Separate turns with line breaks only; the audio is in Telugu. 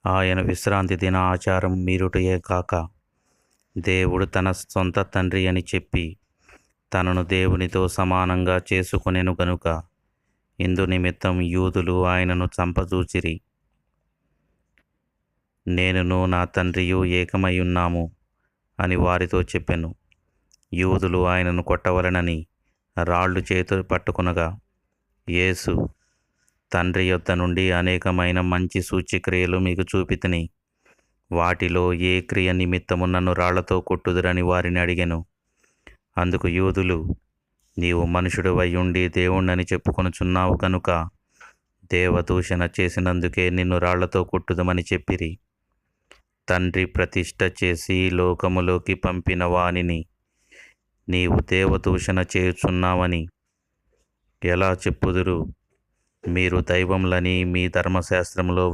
ఆయన విశ్రాంతి దిన ఆచారం మీరుటయే కాక దేవుడు తన సొంత తండ్రి అని చెప్పి తనను దేవునితో సమానంగా చేసుకొనెను గనుక ఇందు నిమిత్తం యూదులు ఆయనను చంపజూచిరి. నేనును నా తండ్రియు ఏకమై ఉన్నాము అని వారితో చెప్పెను. యూదులు ఆయనను కొట్టవలెనని రాళ్ళు చేతులు పట్టుకొనగా యేసు, తండ్రి యొద్ద నుండి అనేకమైన మంచి సూచ్యక్రియలు మీకు చూపితిని. వాటిలో ఏ క్రియ నిమిత్తము నన్ను రాళ్లతో కొట్టుదురని వారిని అడిగెను. అందుకు యూదులు, నీవు మనుషుడివై ఉండి దేవుణ్ణని చెప్పుకొనుచున్నావు కనుక దేవదూషణ చేసినందుకే నిన్ను రాళ్లతో కొట్టుదమని చెప్పిరి. తండ్రి ప్రతిష్ఠ చేసి లోకములోకి పంపిన వానిని నీవు దేవదూషణ చేయుచున్నావని ఎలా చెప్పుదురు? మీరు దైవములని మీ ధర్మశాస్త్రములో